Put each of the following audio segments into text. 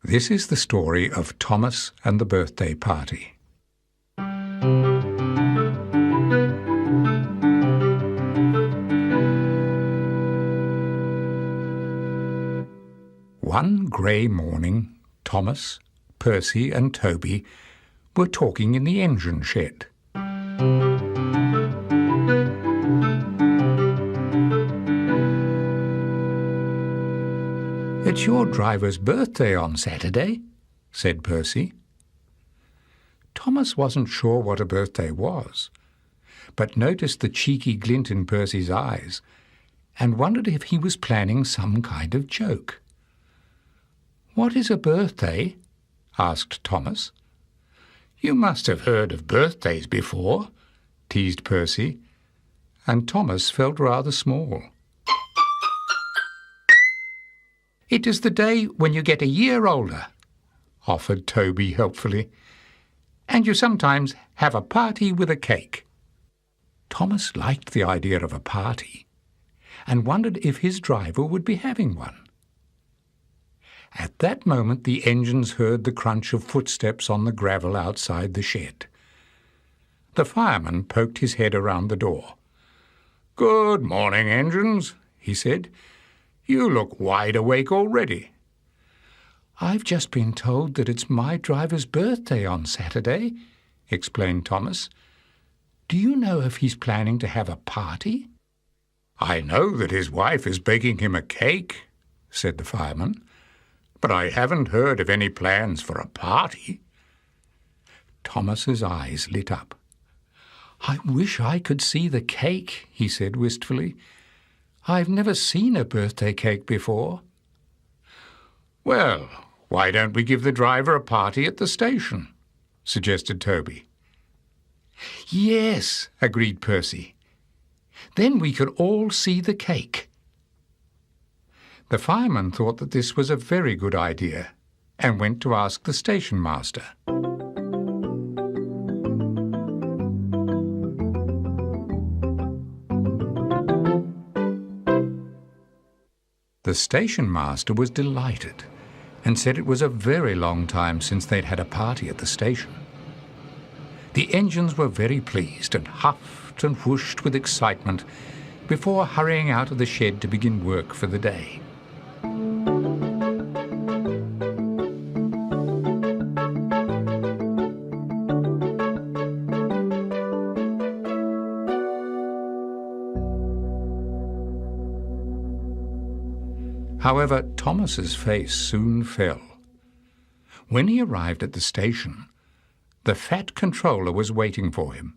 This is the story of Thomas and the birthday party. One grey morning, Thomas, Percy and Toby were talking in the engine shed. "It's your driver's birthday on Saturday," said Percy. Thomas wasn't sure what a birthday was, but noticed the cheeky glint in Percy's eyes and wondered if he was planning some kind of joke. "What is a birthday?" asked Thomas. "You must have heard of birthdays before," teased Percy, and Thomas felt rather small. "It is the day when you get a year older," offered Toby helpfully, "and you sometimes have a party with a cake." Thomas liked the idea of a party and wondered if his driver would be having one. At that moment the engines heard the crunch of footsteps on the gravel outside the shed. The fireman poked his head around the door. "Good morning, engines," he said. "You look wide awake already." "I've just been told that it's my driver's birthday on Saturday," explained Thomas. "Do you know if he's planning to have a party?" "I know that his wife is baking him a cake," said the fireman, "but I haven't heard of any plans for a party." Thomas's eyes lit up. "I wish I could see the cake," he said wistfully. "I've never seen a birthday cake before." "Well, why don't we give the driver a party at the station?" suggested Toby. "Yes," agreed Percy. "Then we could all see the cake." The fireman thought that this was a very good idea and went to ask the station master. The station master was delighted and said it was a very long time since they'd had a party at the station. The engines were very pleased and huffed and whooshed with excitement before hurrying out of the shed to begin work for the day. However, Thomas's face soon fell. When he arrived at the station, the fat controller was waiting for him.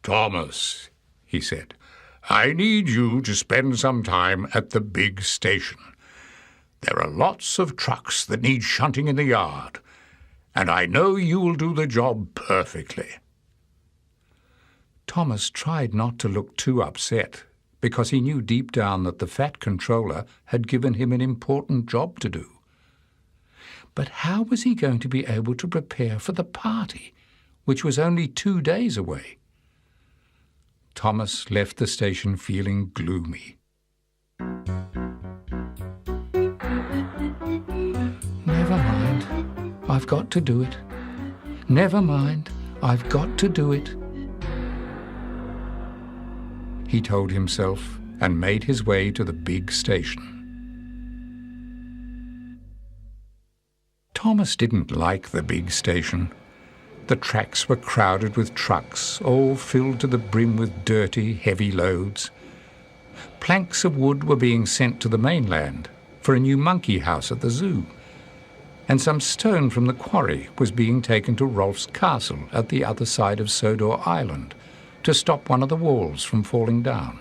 "Thomas," he said, "I need you to spend some time at the big station. There are lots of trucks that need shunting in the yard, and I know you will do the job perfectly." Thomas tried not to look too upset, because he knew deep down that the fat controller had given him an important job to do. But how was he going to be able to prepare for the party, which was only 2 days away? Thomas left the station feeling gloomy. "Never mind, I've got to do it. Never mind, I've got to do it," he told himself, and made his way to the big station. Thomas didn't like the big station. The tracks were crowded with trucks, all filled to the brim with dirty, heavy loads. Planks of wood were being sent to the mainland for a new monkey house at the zoo, and some stone from the quarry was being taken to Rolf's castle at the other side of Sodor Island to stop one of the walls from falling down.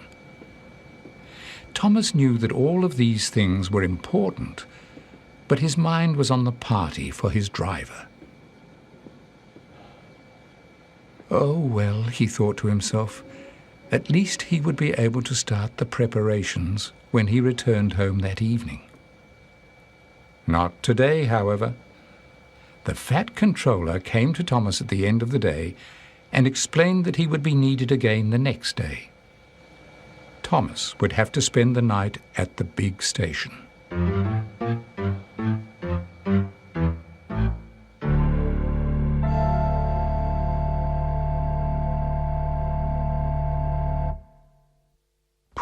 Thomas knew that all of these things were important, but his mind was on the party for his driver. Oh, well, he thought to himself, at least he would be able to start the preparations when he returned home that evening. Not today, however. The fat controller came to Thomas at the end of the day and explained that he would be needed again the next day. Thomas would have to spend the night at the big station.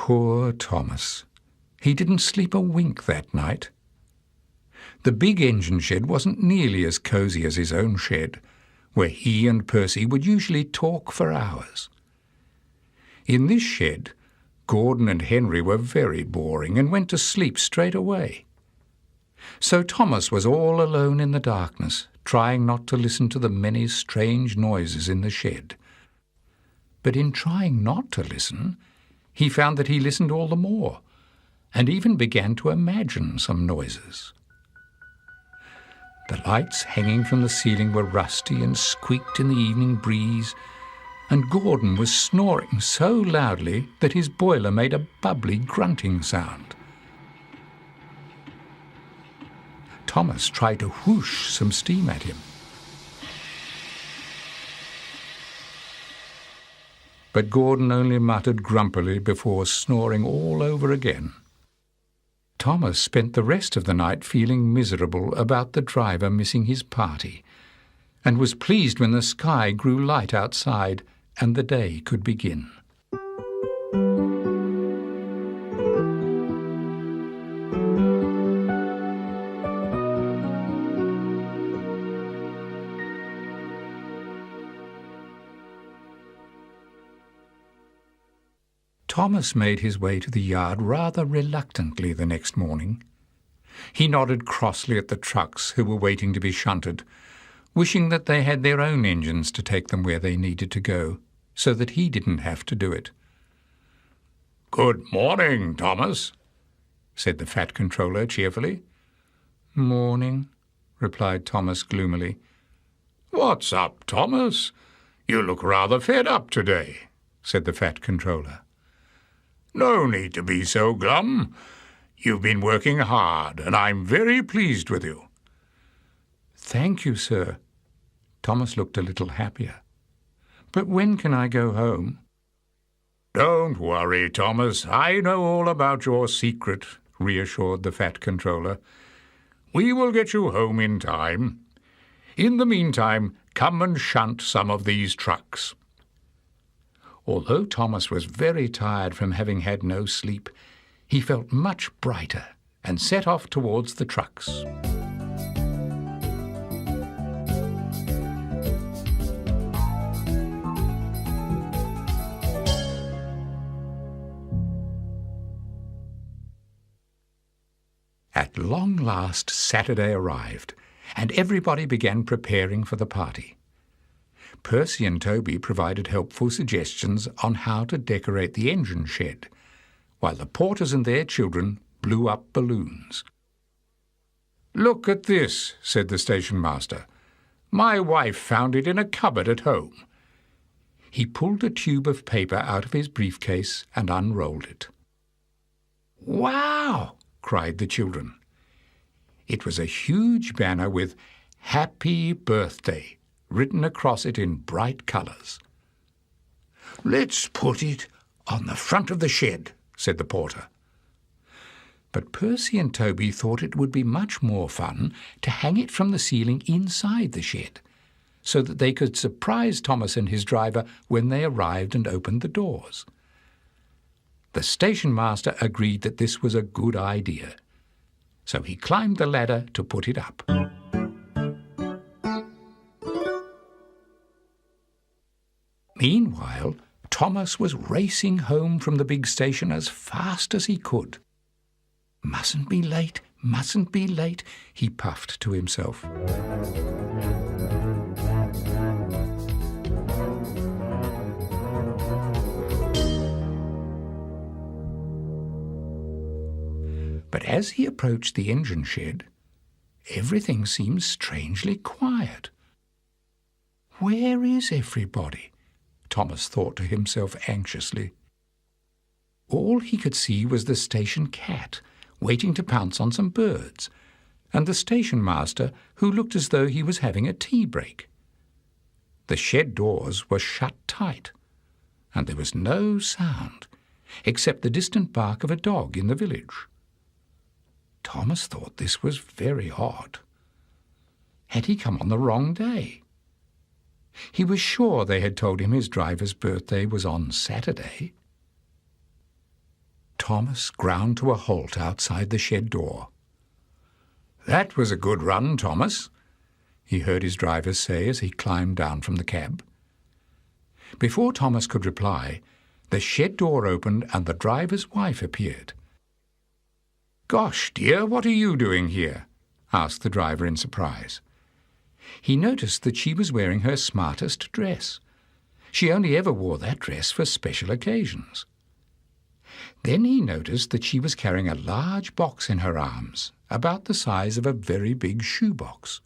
Poor Thomas. He didn't sleep a wink that night. The big engine shed wasn't nearly as cosy as his own shed, where he and Percy would usually talk for hours. In this shed, Gordon and Henry were very boring and went to sleep straight away. So Thomas was all alone in the darkness, trying not to listen to the many strange noises in the shed. But in trying not to listen, he found that he listened all the more, and even began to imagine some noises. The lights hanging from the ceiling were rusty and squeaked in the evening breeze, and Gordon was snoring so loudly that his boiler made a bubbly grunting sound. Thomas tried to whoosh some steam at him. But Gordon only muttered grumpily before snoring all over again. Thomas spent the rest of the night feeling miserable about the driver missing his party, and was pleased when the sky grew light outside and the day could begin. Thomas made his way to the yard rather reluctantly the next morning. He nodded crossly at the trucks who were waiting to be shunted, wishing that they had their own engines to take them where they needed to go, so that he didn't have to do it. "Good morning, Thomas," said the Fat Controller cheerfully. "Morning," replied Thomas gloomily. "What's up, Thomas? You look rather fed up today," said the Fat Controller. "No need to be so glum. You've been working hard, and I'm very pleased with you." "Thank you, sir." Thomas looked a little happier. "But when can I go home?" "Don't worry, Thomas. I know all about your secret," reassured the Fat Controller. "We will get you home in time. In the meantime, come and shunt some of these trucks." Although Thomas was very tired from having had no sleep, he felt much brighter and set off towards the trucks. At long last, Saturday arrived, and everybody began preparing for the party. Percy and Toby provided helpful suggestions on how to decorate the engine shed, while the Porters and their children blew up balloons. "Look at this," said the station master. "My wife found it in a cupboard at home." He pulled a tube of paper out of his briefcase and unrolled it. "Wow!" cried the children. It was a huge banner with "Happy Birthday" written across it in bright colours. "Let's put it on the front of the shed," said the porter. But Percy and Toby thought it would be much more fun to hang it from the ceiling inside the shed, so that they could surprise Thomas and his driver when they arrived and opened the doors. The station master agreed that this was a good idea, so he climbed the ladder to put it up. Meanwhile, Thomas was racing home from the big station as fast as he could. "Mustn't be late, mustn't be late," he puffed to himself. But as he approached the engine shed, everything seemed strangely quiet. "Where is everybody?" Thomas thought to himself anxiously. All he could see was the station cat, waiting to pounce on some birds, and the station master, who looked as though he was having a tea break. The shed doors were shut tight, and there was no sound, except the distant bark of a dog in the village. Thomas thought this was very odd. Had he come on the wrong day? He was sure they had told him his driver's birthday was on Saturday. Thomas ground to a halt outside the shed door. "That was a good run, Thomas," he heard his driver say as he climbed down from the cab. Before Thomas could reply, the shed door opened and the driver's wife appeared. "Gosh, dear, what are you doing here?" asked the driver in surprise. He noticed that she was wearing her smartest dress. She only ever wore that dress for special occasions. Then he noticed that she was carrying a large box in her arms, about the size of a very big shoebox.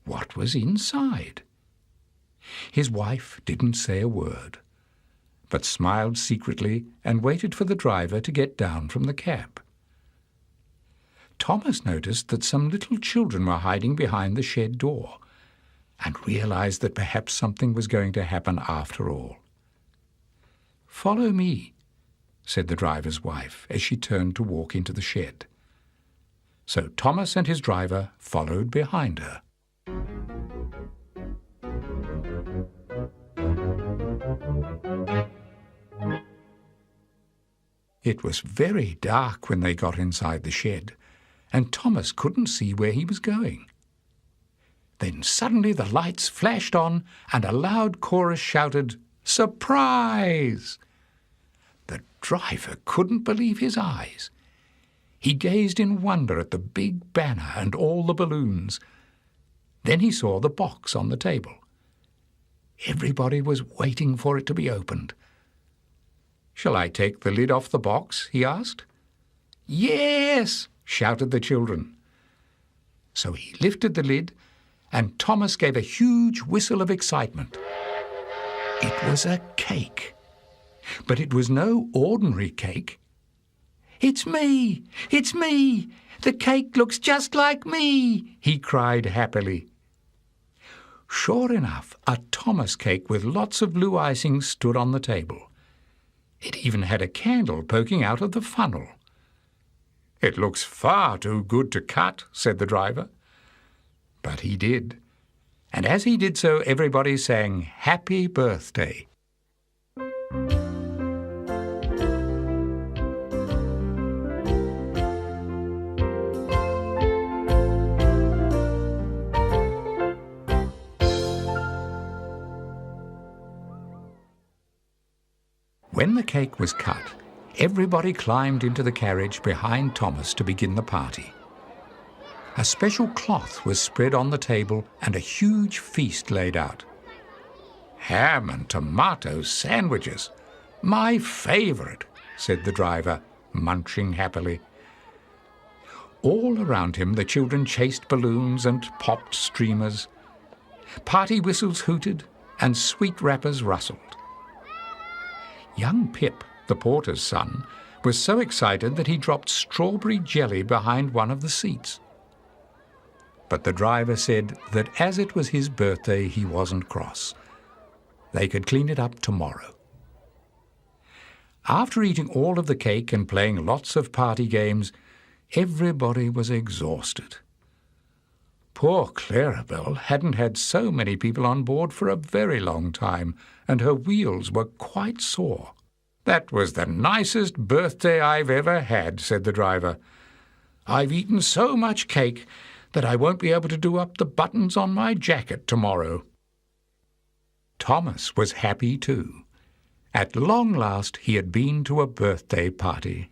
What was inside? His wife didn't say a word, but smiled secretly and waited for the driver to get down from the cab. Thomas noticed that some little children were hiding behind the shed door and realized that perhaps something was going to happen after all. "Follow me," said the driver's wife as she turned to walk into the shed. So Thomas and his driver followed behind her. It was very dark when they got inside the shed, and Thomas couldn't see where he was going. Then suddenly the lights flashed on, and a loud chorus shouted, "Surprise!" The driver couldn't believe his eyes. He gazed in wonder at the big banner and all the balloons. Then he saw the box on the table. Everybody was waiting for it to be opened. "Shall I take the lid off the box?" he asked. "Yes!" shouted the children. So he lifted the lid, and Thomas gave a huge whistle of excitement. It was a cake. But it was no ordinary cake. "It's me! It's me! The cake looks just like me!" he cried happily. Sure enough, a Thomas cake with lots of blue icing stood on the table. It even had a candle poking out of the funnel. "It looks far too good to cut," said the driver. But he did. And as he did so, everybody sang "Happy Birthday." When the cake was cut, everybody climbed into the carriage behind Thomas to begin the party. A special cloth was spread on the table and a huge feast laid out. "Ham and tomato sandwiches, my favourite," said the driver, munching happily. All around him the children chased balloons and popped streamers. Party whistles hooted and sweet wrappers rustled. Young Pip, the porter's son, was so excited that he dropped strawberry jelly behind one of the seats. But the driver said that as it was his birthday, he wasn't cross. They could clean it up tomorrow. After eating all of the cake and playing lots of party games, everybody was exhausted. Poor Clarabelle hadn't had so many people on board for a very long time, and her wheels were quite sore. "That was the nicest birthday I've ever had," said the driver. "I've eaten so much cake that I won't be able to do up the buttons on my jacket tomorrow." Thomas was happy too. At long last he had been to a birthday party.